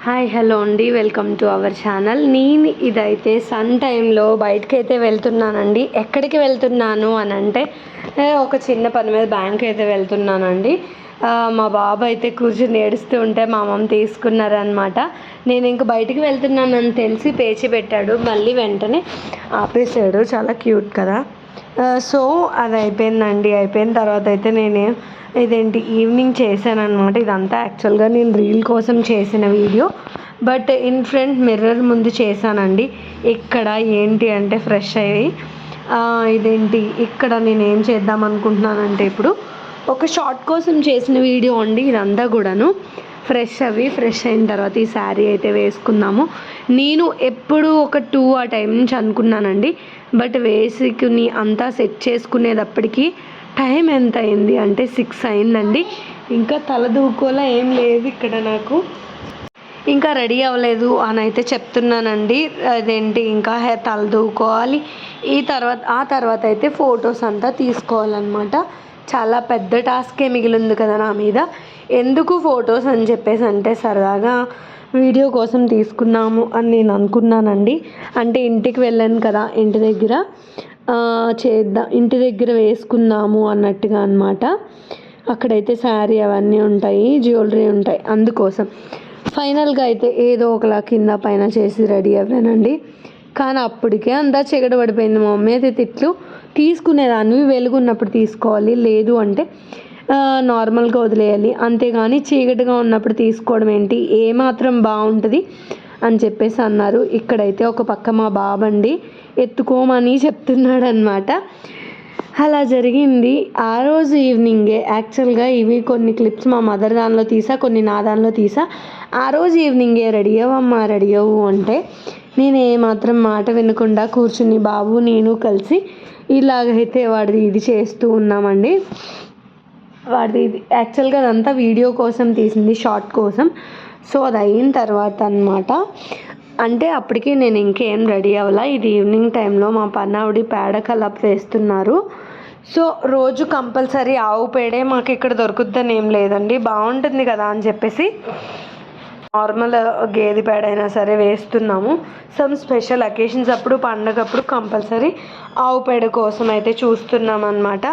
Hi hello అండి, welcome to our channel. నేను ఇదైతే సన్ టైంలో బయటకైతే వెళ్తున్నానండి. ఎక్కడికి వెళ్తున్నాను అని అంటే ఒక చిన్న పని మీద బ్యాంక్ అయితే వెళ్తున్నానండి. మా బాబు అయితే కూర్చుని ఏడుస్తూ ఉంటే మా అమ్మ తీసుకున్నారనమాట. నేను ఇంక బయటికి వెళ్తున్నానని తెలిసి పేచి పెట్టాడు, మళ్ళీ వెంటనే ఆపేసాడు. చాలా క్యూట్ కదా. సో అది అయిపోయిందండి. అయిపోయిన తర్వాత అయితే నేను ఇదేంటి ఈవినింగ్ చేశాను అనమాట. ఇదంతా యాక్చువల్గా నేను రీల్ కోసం చేసిన video, but in front mirror ముందు చేశానండి. ఇక్కడ ఏంటి అంటే ఫ్రెష్ అయ్యి ఇదేంటి ఇక్కడ నేను ఏం చేద్దాం అనుకుంటున్నానంటే ఇప్పుడు ఒక షార్ట్ కోసం చేసిన వీడియో అండి ఇదంతా కూడాను. ఫ్రెష్ అయిన తర్వాత ఈ శారీ అయితే వేసుకుందాము. నేను ఎప్పుడు ఒక 2 ఆ టైం నుంచి అనుకున్నానండి, బట్ వేసుకుని అంతా సెట్ చేసుకునేటప్పటికి టైం ఎంత అయింది అంటే 6 అయిందండి. ఇంకా తల దూకోలా ఏం లేదు ఇక్కడ నాకు, ఇంకా రెడీ అవ్వలేదు అని అయితే చెప్తున్నానండి. అదేంటి ఇంకా తల దూకోవాలి. ఆ తర్వాత అయితే ఫొటోస్ అంతా తీసుకోవాలన్నమాట. చాలా పెద్ద టాస్కే మిగిలింది కదా నా మీద. ఎందుకు ఫొటోస్ అని చెప్పేసి అంటే సరదాగా వీడియో కోసం తీసుకున్నాము అని నేను అనుకున్నానండి. అంటే ఇంటికి వెళ్ళాను కదా, ఇంటి దగ్గర వేసుకుందాము అన్నట్టుగా అనమాట. అక్కడైతే శారీ అవన్నీ ఉంటాయి, జ్యువెలరీ ఉంటాయి, అందుకోసం ఫైనల్గా అయితే ఏదో ఒకలా కింద పైన చేసి రెడీ అవ్వానండి. కానీ అప్పటికే అంతా చీకటి పడిపోయింది. మా మమ్మీ అయితే తిట్లు, తీసుకునేదాన్ని వెలుగున్నప్పుడు తీసుకోవాలి, లేదు అంటే నార్మల్గా వదిలేయాలి, అంతేగాని చీకటిగా ఉన్నప్పుడు తీసుకోవడం ఏంటి, ఏమాత్రం బాగుంటుంది అని చెప్పేసి అన్నారు. ఇక్కడైతే ఒక పక్క మా బాబండి ఎత్తుకోమని చెప్తున్నాడు అనమాట. అలా జరిగింది. ఆ రోజు ఈవినింగే యాక్చువల్గా ఇవి కొన్ని క్లిప్స్ మా మదర్ దానిలో తీసా, కొన్ని నా దానిలో తీసా. ఆ రోజు ఈవినింగే రెడీ అవ్వమ్మా రెడీ అవ్వు అంటే నేను ఏమాత్రం మాట వినకుండా కూర్చుని బాబు నేను కలిసి ఇలాగైతే వాడిది ఇది చేస్తూ ఉన్నామండి. వాడిది ఇది యాక్చువల్గా అదంతా వీడియో కోసం తీసింది, షార్ట్ కోసం. సో అది అయిన తర్వాత అనమాట, అంటే అప్పటికి నేను ఇంకేం రెడీ అవ్వాల. ఇది ఈవినింగ్ టైంలో మా పన్నావిడి పేడ కలప్ వేస్తున్నారు. సో రోజు కంపల్సరీ ఆవు పేడే మాకు ఇక్కడ దొరుకుద్దని ఏం లేదండి, బాగుంటుంది కదా అని చెప్పేసి నార్మల్ గేదె పేడ అయినా సరే వేస్తున్నాము. సమ్ స్పెషల్ అకేషన్స్ అప్పుడు, పండగప్పుడు కంపల్సరీ ఆవు పేడ కోసం అయితే చూస్తున్నాం అనమాట.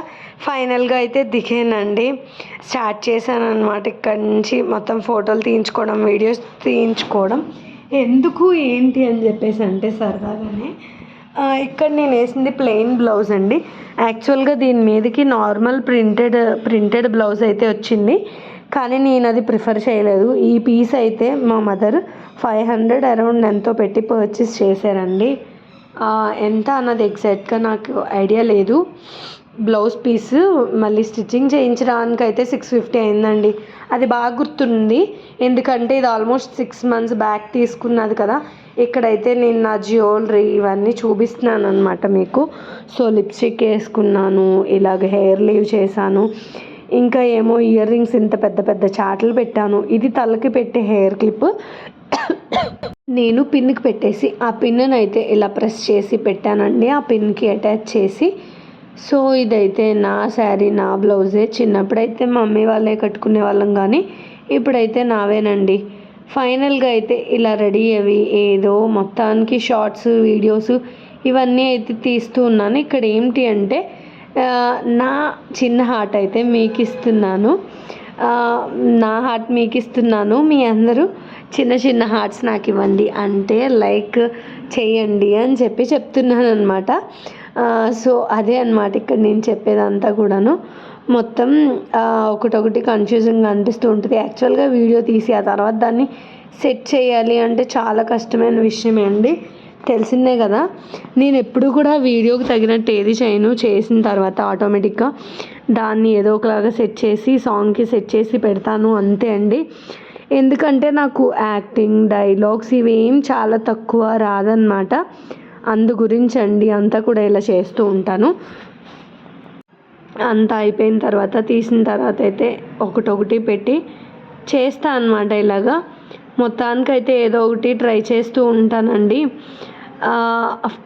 ఫైనల్గా అయితే దిగానండి, స్టార్ట్ చేశాను అనమాట. ఇక్కడి నుంచి మొత్తం ఫోటోలు తీయించుకోవడం, వీడియోస్ తీయించుకోవడం. ఎందుకు ఏంటి అని చెప్పేసి అంటే సరదాగానే ఇక్కడ నేను వేసింది ప్లెయిన్ బ్లౌజ్ అండి. యాక్చువల్గా దీని మీదకి నార్మల్ ప్రింటెడ్ బ్లౌజ్ అయితే వచ్చింది, కానీ నేను అది ప్రిఫర్ చేయలేదు. ఈ పీస్ అయితే మా మదర్ 500 అరౌండ్ ఎంతో పెట్టి పర్చేస్ చేశారండి. ఎంత అన్నది ఎగ్జాక్ట్గా నాకు ఐడియా లేదు. బ్లౌజ్ పీసు మళ్ళీ స్టిచ్చింగ్ చేయించడానికి అయితే 650 అయిందండి. అది బాగా గుర్తుంది, ఎందుకంటే ఇది ఆల్మోస్ట్ 6 months బ్యాక్ తీసుకున్నది కదా. ఇక్కడైతే నేను నా జ్యువెలరీ ఇవన్నీ చూపిస్తున్నాను అనమాట మీకు. సో లిప్స్టిక్ వేసుకున్నాను, ఇలాగ హెయిర్ లీవ్ చేశాను, ఇంకా ఏమో ఇయర్ రింగ్స్ ఇంత పెద్ద పెద్ద చాటలు పెట్టాను. ఇది తలకి పెట్టే హెయిర్ క్లిప్ నేను పిన్కి పెట్టేసి ఆ పిన్నును అయితే ఇలా ప్రెస్ చేసి పెట్టానండి, ఆ పిన్కి అటాచ్ చేసి. సో ఇదైతే నా శారీ, నా బ్లౌజే. చిన్నప్పుడైతే మమ్మీ వాళ్ళే కట్టుకునే వాళ్ళం, కానీ ఇప్పుడైతే నావేనండి. ఫైనల్గా అయితే ఇలా రెడీ అవి ఏదో మొత్తానికి షార్ట్స్, వీడియోస్ ఇవన్నీ అయితే తీస్తూ ఉన్నాను. ఇక్కడ ఏంటి అంటే నా చిన్న హార్ట్ అయితే మీకు ఇస్తున్నాను, నా హార్ట్ మీకు ఇస్తున్నాను. మీ అందరూ చిన్న చిన్న హార్ట్స్ నాకు ఇవ్వండి, అంటే లైక్ చేయండి అని చెప్తున్నాను అనమాట. సో అదే అనమాట ఇక్కడ నేను చెప్పేదంతా కూడాను. మొత్తం ఒకటొకటి కన్ఫ్యూజింగ్గా అనిపిస్తూ ఉంటుంది. యాక్చువల్గా వీడియో తీసి ఆ తర్వాత దాన్ని సెట్ చేయాలి అంటే చాలా కష్టమైన విషయమే అండి, తెలిసిందే కదా. నేను ఎప్పుడు కూడా వీడియోకి తగినట్టు ఏది చేయను, చేసిన తర్వాత ఆటోమేటిక్గా దాన్ని ఏదో ఒకలాగా సెట్ చేసి సాంగ్కి సెట్ చేసి పెడతాను, అంతే అండి. ఎందుకంటే నాకు యాక్టింగ్, డైలాగ్స్ ఇవేం చాలా తక్కువ రాదన్నమాట. అందు గురించి అండి అంతా కూడా ఇలా చేస్తూ ఉంటాను. అంతా అయిపోయిన తర్వాత తీసిన తర్వాత అయితే ఒకటొకటి పెట్టి చేస్తా అనమాట. ఇలాగా మొత్తానికైతే ఏదో ఒకటి ట్రై చేస్తూ ఉంటానండి.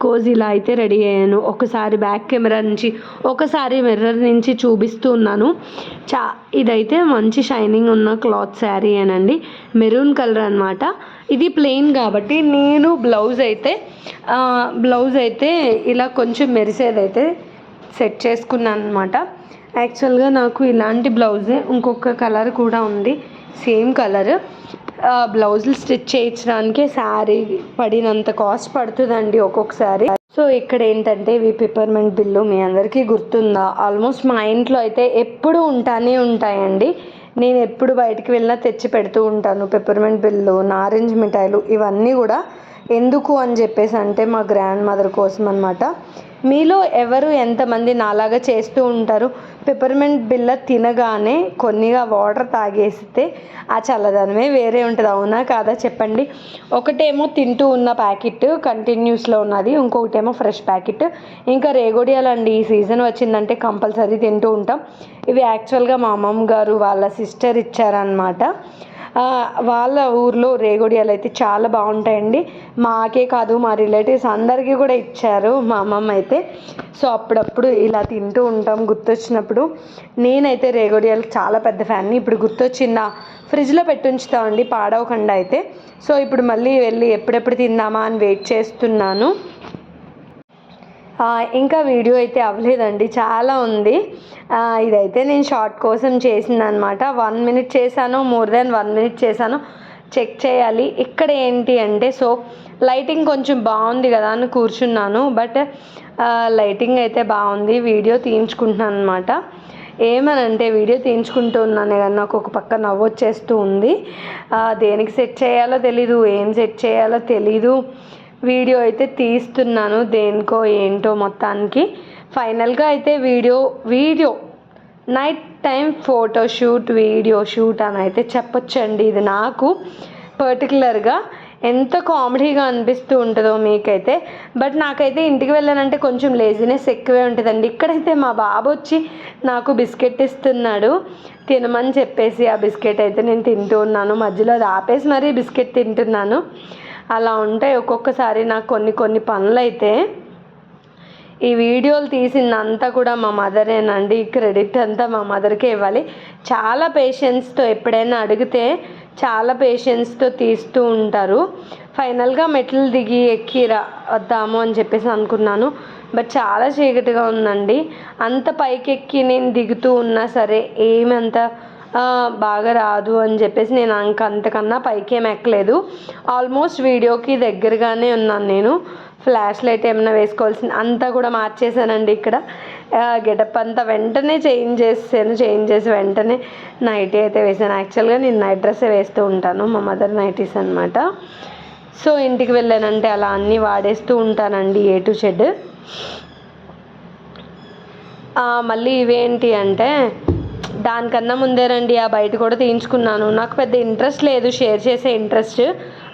కోర్స్ ఇలా అయితే రెడీ అయ్యాను. ఒకసారి బ్యాక్ కెమెరా నుంచి ఒకసారి మిర్రర్ నుంచి చూపిస్తూ ఉన్నాను. ఇదైతే మంచి షైనింగ్ ఉన్న క్లాత్ శారీ అనండి, మెరూన్ కలర్ అనమాట. ఇది ప్లెయిన్ కాబట్టి నేను బ్లౌజ్ అయితే ఇలా కొంచెం మెరిసేదైతే సెట్ చేసుకున్నాను అనమాట. యాక్చువల్గా నాకు ఇలాంటి బ్లౌజే ఇంకొక కలర్ కూడా ఉంది, సేమ్ కలర్. బ్లౌజులు స్టిచ్ చేయించడానికి శారీ పడినంత కాస్ట్ పడుతుందండి ఒక్కొక్కసారి. సో ఇక్కడ ఏంటంటే ఇవి పిప్పర్మెంట్ బిల్లు మీ అందరికీ గుర్తుందా? ఆల్మోస్ట్ మా ఇంట్లో అయితే ఎప్పుడు ఉంటాయండి. నేను ఎప్పుడు బయటికి వెళ్ళినా తెచ్చి పెడుతూ ఉంటాను. పెప్పర్మెంట్ బిల్లు, నారింజ మిఠాయిలు ఇవన్నీ కూడా ఎందుకు అని చెప్పేసి అంటే మా గ్రాండ్ మదర్ కోసం అనమాట. మీలో ఎవరు ఎంతమంది నాలాగా చేస్తూ ఉంటారు? పెప్పర్మెంట్ బిల్ల తినగానే కొన్నిగా వాటర్ తాగేస్తే ఆ చల్లదనమే వేరే ఉంటుంది, అవునా కాదా చెప్పండి? ఒకటేమో తింటూ ఉన్న ప్యాకెట్ కంటిన్యూస్లో ఉన్నది, ఇంకొకటేమో ఫ్రెష్ ప్యాకెట్. ఇంకా రేగోడియాలండి, ఈ సీజన్ వచ్చిందంటే కంపల్సరీ తింటూ ఉంటాం. ఇవి యాక్చువల్గా మా అమ్మమ్మ గారు వాళ్ళ సిస్టర్ ఇచ్చారనమాట. వాళ్ళ ఊర్లో రేగోడియాలు అయితే చాలా బాగుంటాయండి. మాకే కాదు మా రిలేటివ్స్ అందరికీ కూడా ఇచ్చారు మా అమ్మమ్మ అయితే. సో అప్పుడప్పుడు ఇలా తింటూ ఉంటాం గుర్తొచ్చినప్పుడు. నేనైతే రేగోడియాలకు చాలా పెద్ద ఫ్యాన్ని. ఇప్పుడు గుర్తొచ్చిందా, ఫ్రిడ్జ్లో పెట్టుంచుతామండి పాడవకుండా అయితే. సో ఇప్పుడు మళ్ళీ వెళ్ళి ఎప్పుడెప్పుడు తిందామా అని వెయిట్ చేస్తున్నాను. ఇంకా వీడియో అయితే అవ్వలేదండి, చాలా ఉంది. ఇదైతే నేను షార్ట్ కోసం చేసిందనమాట. 1 minute చేశాను, మోర్ దెన్ 1 minute చేశాను, చెక్ చేయాలి. ఇక్కడ ఏంటి అంటే సో లైటింగ్ కొంచెం బాగుంది కదా అని కూర్చున్నాను. బట్ లైటింగ్ అయితే బాగుంది, వీడియో తీయించుకుంటున్నాను అనమాట. ఏమనంటే వీడియో తీయించుకుంటూ ఉన్నాను కానీ నాకు ఒక పక్క నవ్వు వచ్చేస్తూ ఉంది. దేనికి సెట్ చేయాలో తెలీదు, ఏం సెట్ చేయాలో తెలీదు. వీడియో అయితే తీస్తున్నాను, దేనికో ఏంటో మొత్తానికి. ఫైనల్గా అయితే video night time photoshoot, video shoot అని అయితే చెప్పొచ్చండి. ఇది నాకు పర్టికులర్గా ఎంత కామెడీగా అనిపిస్తూ ఉంటుందో మీకైతే. బట్ నాకైతే ఇంటికి వెళ్ళానంటే కొంచెం లేజినెస్ ఎక్కువే ఉంటుందండి. ఇక్కడైతే మా బాబు వచ్చి నాకు బిస్కెట్ ఇస్తున్నాడు తినమని చెప్పేసి. ఆ బిస్కెట్ అయితే నేను తింటూ ఉన్నాను, మధ్యలో అది ఆపేసి మరీ బిస్కెట్ తింటున్నాను. అలా ఉంటాయి ఒక్కొక్కసారి నాకు కొన్ని పనులు అయితే. ఈ వీడియోలు తీసిందంతా కూడా మా మదరేనండి, క్రెడిట్ అంతా మా మదర్కే ఇవ్వాలి. చాలా పేషెన్స్తో ఎప్పుడైనా అడిగితే చాలా పేషెన్స్తో తీస్తూ ఉంటారు. ఫైనల్గా మెట్లు దిగి ఎక్కి వద్దాము అని చెప్పేసి అనుకున్నాను. బట్ చాలా చీకటిగా ఉందండి. అంత పైకెక్కి నేను దిగుతూ ఉన్నా సరే ఏమంత బాగా రాదు అని చెప్పేసి నేను అంతకన్నా పైకేం ఎక్కలేదు. ఆల్మోస్ట్ వీడియోకి దగ్గరగానే ఉన్నాను నేను. ఫ్లాష్ లైట్ ఏమైనా వేసుకోవాల్సింది అంతా కూడా మార్చేసానండి. ఇక్కడ గెటప్ అంతా వెంటనే చేంజ్ చేసి వెంటనే నైటీ అయితే వేసాను. యాక్చువల్గా నేను నైట్ డ్రెస్సే వేస్తూ ఉంటాను, మా మదర్ నైటీస్ అనమాట. సో ఇంటికి వెళ్ళానంటే అలా అన్నీ వాడేస్తూ ఉంటానండి, ఏ టు జెడ్. మళ్ళీ ఇవేంటి అంటే దానికన్నా ముందేనండి బయట కూడా తీయించుకున్నాను. నాకు పెద్ద ఇంట్రెస్ట్ లేదు షేర్ చేసే ఇంట్రెస్ట్,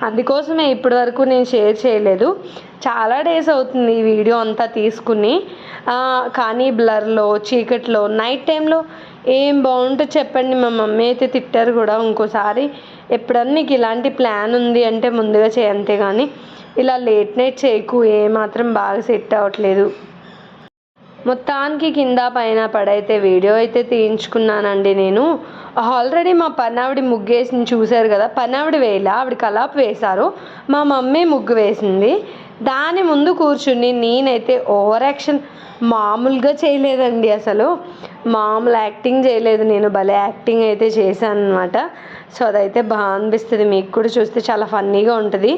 అందుకోసమే ఇప్పటి వరకు నేను షేర్ చేయలేదు. చాలా డేస్ అవుతుంది ఈ వీడియో అంతా తీసుకుని. కానీ బ్లర్లో, చీకట్లో, నైట్ టైంలో ఏం బాగుంటుంది చెప్పండి. మా మమ్మీ అయితే తిట్టారు కూడా. ఇంకోసారి ఎప్పుడన్నా నీకు ఇలాంటి ప్లాన్ ఉంది అంటే ముందుగా చేయంతే కానీ ఇలా లేట్ నైట్ చేయకు, ఏమాత్రం బాగా సెట్ అవ్వట్లేదు. మొత్తానికి కింద పైన పడైతే వీడియో అయితే తీయించుకున్నానండి నేను. ఆల్రెడీ మా పనావిడి ముగ్గేసి చూశారు కదా, పనావిడి వేయాల, ఆవిడ కలాపు వేశారు, మా మమ్మీ ముగ్గు వేసింది. దాని ముందు కూర్చుని నేనైతే ఓవర్ యాక్షన్ మామూలుగా చేయలేదండి, అసలు మామూలు యాక్టింగ్ చేయలేదు నేను, భలే యాక్టింగ్ అయితే చేశాను అనమాట. సో అదైతే బాగా అనిపిస్తుంది, మీకు కూడా చూస్తే చాలా ఫన్నీగా ఉంటుంది.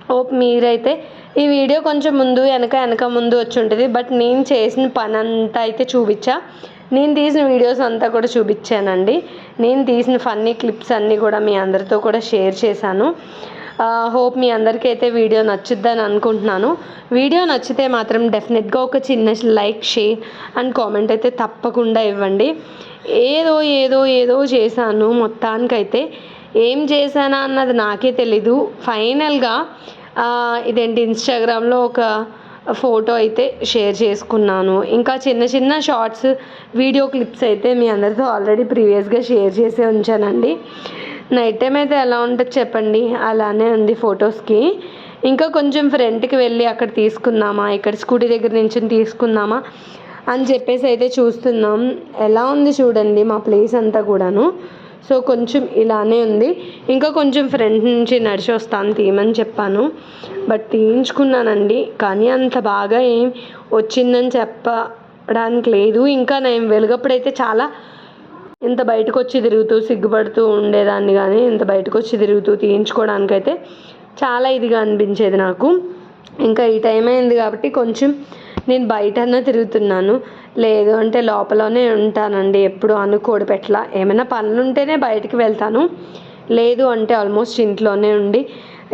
హోప్ మీరైతే ఈ వీడియో కొంచెం ముందు వెనక ముందు వచ్చి ఉంటుంది. బట్ నేను చేసిన పని అంతా అయితే చూపించా, నేను తీసిన వీడియోస్ అంతా కూడా చూపించానండి. నేను తీసిన ఫన్నీ క్లిప్స్ అన్నీ కూడా మీ అందరితో కూడా షేర్ చేశాను. హోప్ మీ అందరికీ అయితే వీడియో నచ్చుద్దని అనుకుంటున్నాను. వీడియో నచ్చితే మాత్రం డెఫినెట్గా ఒక చిన్న లైక్, షేర్ అండ్ కామెంట్ అయితే తప్పకుండా ఇవ్వండి. ఏదో చేశాను, మొత్తానికైతే ఏం చేశానా అన్నది నాకే తెలీదు. ఫైనల్గా ఇదేంటి ఇన్స్టాగ్రామ్లో ఒక ఫోటో అయితే షేర్ చేసుకున్నాను. ఇంకా చిన్న షార్ట్స్, వీడియో క్లిప్స్ అయితే మీ అందరితో ఆల్రెడీ ప్రీవియస్గా షేర్ చేసి ఉంచానండి. నైట్ టైం అయితే ఎలా ఉంటుంది చెప్పండి, అలానే ఉంది ఫొటోస్కి. ఇంకా కొంచెం ఫ్రంట్కి వెళ్ళి అక్కడ తీసుకుందామా, ఇక్కడ స్కూటీ దగ్గర నుంచి తీసుకుందామా అని చెప్పేసి అయితే చూస్తున్నాం. ఎలా ఉంది చూడండి మా ప్లేస్ అంతా కూడాను. సో కొంచెం ఇలానే ఉంది. ఇంకా కొంచెం ఫ్రంట్ నుంచి నడిచి వస్తాను తీయమని చెప్పాను, బట్ తీయించుకున్నానండి. కానీ అంత బాగా ఏం వచ్చిందని చెప్పడానికి లేదు. ఇంకా నేను వెలుగప్పుడైతే చాలా ఇంత బయటకు వచ్చి తిరుగుతూ సిగ్గుపడుతూ ఉండేదాన్ని, కానీ ఇంత బయటకు వచ్చి తిరుగుతూ తీయించుకోవడానికైతే చాలా ఇదిగా అనిపించేది నాకు. ఇంకా ఈ టైం అయింది కాబట్టి కొంచెం నేను బయటనే తిరుగుతున్నాను, లేదు అంటే లోపలనే ఉంటానండి. ఎప్పుడు అనుకోడు పెట్ల ఏమైనా పనులు ఉంటేనే బయటికి వెళ్తాను, లేదు అంటే ఆల్మోస్ట్ ఇంట్లోనే ఉండి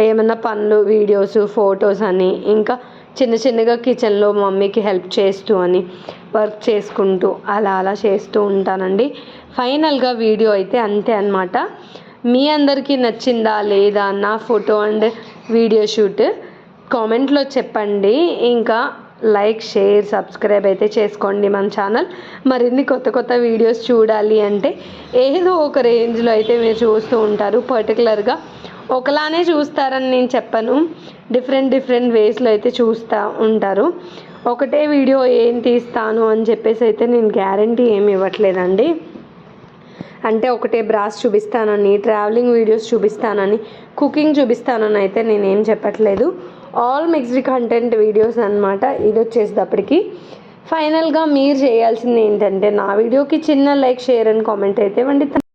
ఏమైనా పనులు, వీడియోస్, ఫొటోస్ అని ఇంకా చిన్న చిన్నగా కిచెన్లో మమ్మీకి హెల్ప్ చేస్తూ అని వర్క్ చేసుకుంటూ అలా చేస్తూ ఉంటానండి. ఫైనల్గా వీడియో అయితే అంతే అన్నమాట. మీ అందరికీ నచ్చిందా లేదా నా ఫోటో అండ్ వీడియో షూట్ కామెంట్లో చెప్పండి. ఇంకా లైక్, షేర్, సబ్స్క్రైబ్ అయితే చేసుకోండి మన ఛానల్. మరిన్ని కొత్త వీడియోస్ చూడాలి అంటే ఏదో ఒక రేంజ్లో అయితే మీరు చూస్తూ ఉంటారు. పర్టికులర్గా ఒకలానే చూస్తారని నేను చెప్పను, డిఫరెంట్ వేస్లో అయితే చూస్తూ ఉంటారు. ఒకటే వీడియో ఏం తీస్తాను అని చెప్పేసి అయితే నేను గ్యారంటీ ఏమి ఇవ్వట్లేదండి. అంటే ఒకటే బ్రాస్ చూపిస్తానని, ట్రావెలింగ్ వీడియోస్ చూపిస్తానని, కుకింగ్ చూపిస్తానని అయితే నేనేం చెప్పట్లేదు. ఆల్ మిక్స్డ్ కంటెంట్ వీడియోస్ అన్నమాట. ఇది వచ్చేసేటప్పటికి ఫైనల్గా మీరు చేయాల్సింది ఏంటంటే నా వీడియోకి చిన్న లైక్, షేర్ అండ్ కామెంట్ అయితే ఇవ్వండి.